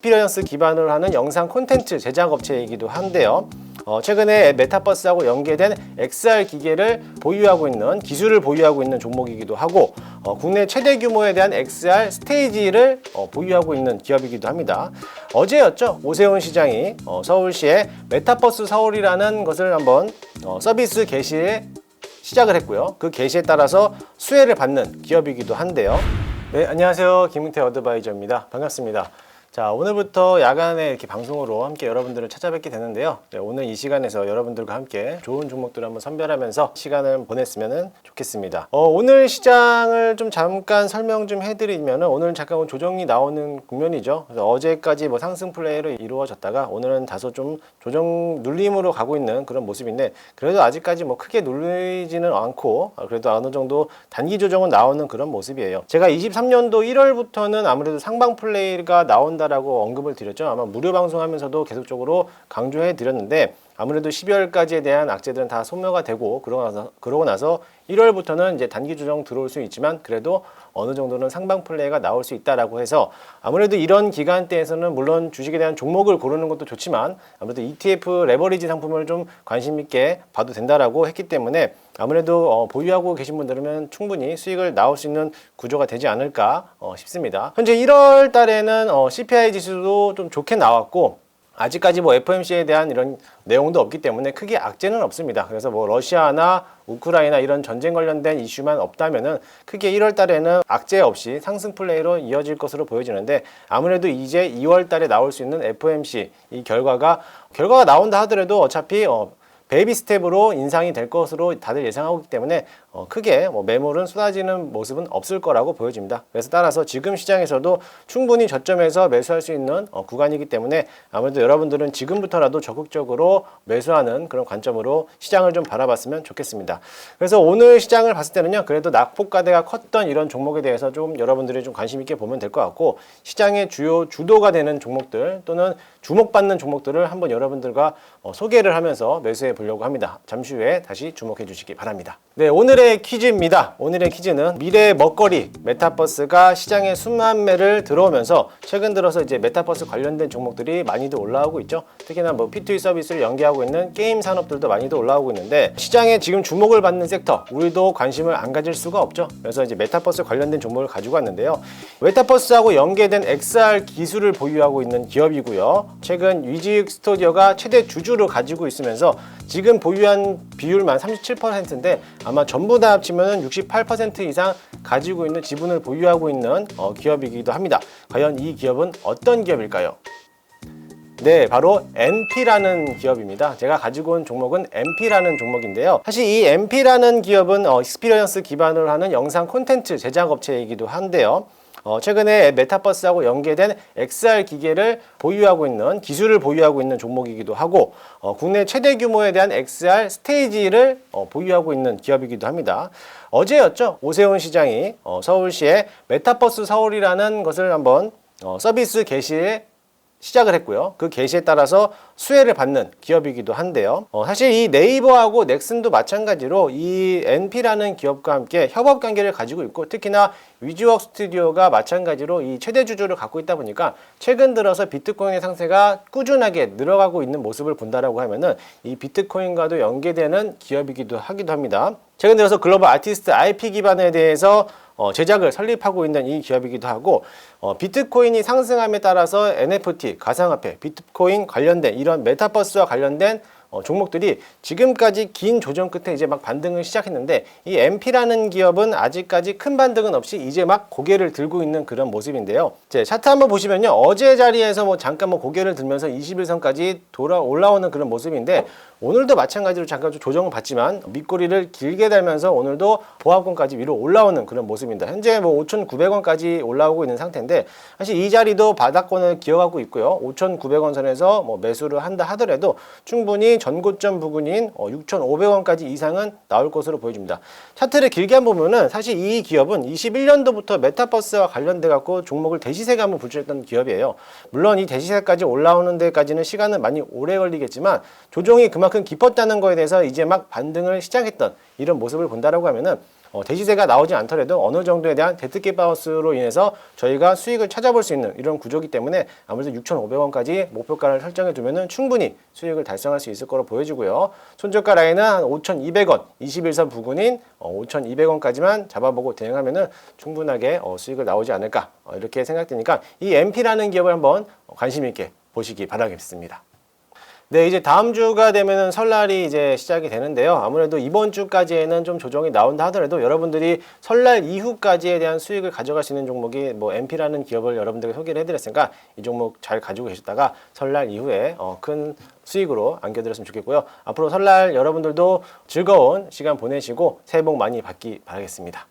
익스피리언스 기반으로 하는 영상 콘텐츠 제작 업체이기도 한데요. 최근에 메타버스하고 연계된 XR 기계를 보유하고 있는 기술을 보유하고 있는 종목이기도 하고 국내 최대 규모에 대한 XR 스테이지를 보유하고 있는 기업이기도 합니다. 어제였죠. 오세훈 시장이 서울시에 메타버스 서울이라는 것을 한번 서비스 개시에 시작을 했고요. 그 개시에 따라서 수혜를 받는 기업이기도 한데요. 네, 안녕하세요. 김은태 어드바이저입니다. 반갑습니다. 자, 오늘부터 야간에 이렇게 방송으로 함께 여러분들을 찾아뵙게 되는데요. 네, 오늘 이 시간에서 여러분들과 함께 좋은 종목들을 한번 선별하면서 시간을 보냈으면 좋겠습니다. 오늘 시장을 좀 잠깐 설명 좀 해드리면 오늘 잠깐 조정이 나오는 국면이죠. 그래서 어제까지 뭐 상승 플레이로 이루어졌다가 오늘은 다소 좀 조정 눌림으로 가고 있는 그런 모습인데 그래도 아직까지 뭐 크게 눌리지는 않고 그래도 어느 정도 단기 조정은 나오는 그런 모습이에요. 제가 23년도 1월부터는 아무래도 상방 플레이가 나온다라고 언급을 드렸죠. 아마 무료 방송하면서도 계속적으로 강조해 드렸는데 아무래도 12월까지에 대한 악재들은 다 소멸가 되고 그러고 나서 1월부터는 이제 단기 조정 들어올 수 있지만 그래도 어느 정도는 상방 플레이가 나올 수 있다라고 해서 아무래도 이런 기간대에서는 물론 주식에 대한 종목을 고르는 것도 좋지만 아무래도 ETF 레버리지 상품을 좀 관심 있게 봐도 된다라고 했기 때문에 아무래도 보유하고 계신 분들은 충분히 수익을 나올 수 있는 구조가 되지 않을까 싶습니다. 현재 1월 달에는 CPI 지수도 좀 좋게 나왔고 아직까지 뭐 FOMC에 대한 이런 내용도 없기 때문에 크게 악재는 없습니다. 그래서 뭐 러시아나 우크라이나 이런 전쟁 관련된 이슈만 없다면은 크게 1월 달에는 악재 없이 상승 플레이로 이어질 것으로 보여지는데 아무래도 이제 2월 달에 나올 수 있는 FOMC 이 결과가 나온다 하더라도 어차피 베이비 스텝으로 인상이 될 것으로 다들 예상하고 있기 때문에 크게 매물은 쏟아지는 모습은 없을 거라고 보여집니다. 그래서 따라서 지금 시장에서도 충분히 저점에서 매수할 수 있는 구간이기 때문에 아무래도 여러분들은 지금부터라도 적극적으로 매수하는 그런 관점으로 시장을 좀 바라봤으면 좋겠습니다. 그래서 오늘 시장을 봤을 때는요, 그래도 낙폭가대가 컸던 이런 종목에 대해서 좀 여러분들이 좀 관심 있게 보면 될 것 같고 시장의 주요 주도가 되는 종목들 또는 주목받는 종목들을 한번 여러분들과 소개를 하면서 매수해 보려고 합니다. 잠시 후에 다시 주목해 주시기 바랍니다. 네, 오늘의 퀴즈입니다. 오늘의 퀴즈는 미래 먹거리 메타버스가 시장에 순환매를 들어오면서 최근 들어서 이제 메타버스 관련된 종목들이 많이들 올라오고 있죠. 특히나 뭐 P2E 서비스를 연계하고 있는 게임 산업들도 많이들 올라오고 있는데 시장에 지금 주목을 받는 섹터 우리도 관심을 안 가질 수가 없죠. 그래서 이제 메타버스 관련된 종목을 가지고 왔는데요. 메타버스하고 연계된 XR 기술을 보유하고 있는 기업이고요. 최근 위지익 스튜디오가 최대 주주를 가지고 있으면서 지금 보유한 비율만 37%인데 아마 전부 다 합치면 68% 이상 가지고 있는 지분을 보유하고 있는 기업이기도 합니다. 과연 이 기업은 어떤 기업일까요? 네, 바로 NP라는 기업입니다. 제가 가지고 온 종목은 NP라는 종목인데요. 사실 이 NP라는 기업은 익스피리언스 기반으로 하는 영상 콘텐츠 제작 업체이기도 한데요. 최근에 메타버스하고 연계된 XR 기계를 보유하고 있는 기술을 보유하고 있는 종목이기도 하고 국내 최대 규모에 대한 XR 스테이지를 보유하고 있는 기업이기도 합니다. 어제였죠. 오세훈 시장이 서울시에 메타버스 서울이라는 것을 한번 서비스 개시에 시작을 했고요. 그 개시에 따라서 수혜를 받는 기업이기도 한데요. 사실 이 네이버하고 넥슨도 마찬가지로 이 NP라는 기업과 함께 협업 관계를 가지고 있고 특히나 위즈웍 스튜디오가 마찬가지로 이 최대 주주를 갖고 있다 보니까 최근 들어서 비트코인의 상세가 꾸준하게 늘어가고 있는 모습을 본다라고 하면은 이 비트코인과도 연계되는 기업이기도 하기도 합니다. 최근 들어서 글로벌 아티스트 IP 기반에 대해서 제작을 설립하고 있는 이 기업이기도 하고 비트코인이 상승함에 따라서 NFT, 가상화폐, 비트코인 관련된 이런 메타버스와 관련된 종목들이 지금까지 긴 조정 끝에 이제 막 반등을 시작했는데 이 NP라는 기업은 아직까지 큰 반등은 없이 이제 막 고개를 들고 있는 그런 모습인데요. 이제 차트 한번 보시면요. 어제 자리에서 잠깐 고개를 들면서 21선까지 올라오는 그런 모습인데 오늘도 마찬가지로 잠깐 좀 조정을 받지만 밑꼬리를 길게 달면서 오늘도 보합권까지 위로 올라오는 그런 모습입니다. 현재 5,900원까지 올라오고 있는 상태인데 사실 이 자리도 바닥권을 기어가고 있고요. 5,900원 선에서 매수를 한다 하더라도 충분히 전고점 부근인 6,500원까지 이상은 나올 것으로 보여집니다. 차트를 길게 한번 보면은 사실 이 기업은 21년도부터 메타버스와 관련돼 갖고 종목을 대시세가 한번 불출했던 기업이에요. 물론 이 대시세까지 올라오는 데까지는 시간은 많이 오래 걸리겠지만 조정이 그만큼 깊었다는 거에 대해서 이제 막 반등을 시작했던 이런 모습을 본다라고 하면은 대시세가 나오지 않더라도 어느 정도에 대한 데트캡 바운스로 인해서 저희가 수익을 찾아볼 수 있는 이런 구조이기 때문에 아무래도 6,500원까지 목표가를 설정해 두면은 충분히 수익을 달성할 수 있을 거로 보여지고요. 손저가 라인은 한 5,200원, 21선 부근인 5,200원까지만 잡아보고 대응하면은 충분하게 수익을 나오지 않을까 이렇게 생각되니까 이 MP라는 기업을 한번 관심 있게 보시기 바라겠습니다. 네, 이제 다음 주가 되면은 설날이 이제 시작이 되는데요. 아무래도 이번 주까지에는 좀 조정이 나온다 하더라도 여러분들이 설날 이후까지에 대한 수익을 가져갈 수 있는 종목이 뭐 MP라는 기업을 여러분들에게 소개를 해드렸으니까 이 종목 잘 가지고 계셨다가 설날 이후에 큰 수익으로 안겨드렸으면 좋겠고요. 앞으로 설날 여러분들도 즐거운 시간 보내시고 새해 복 많이 받기 바라겠습니다.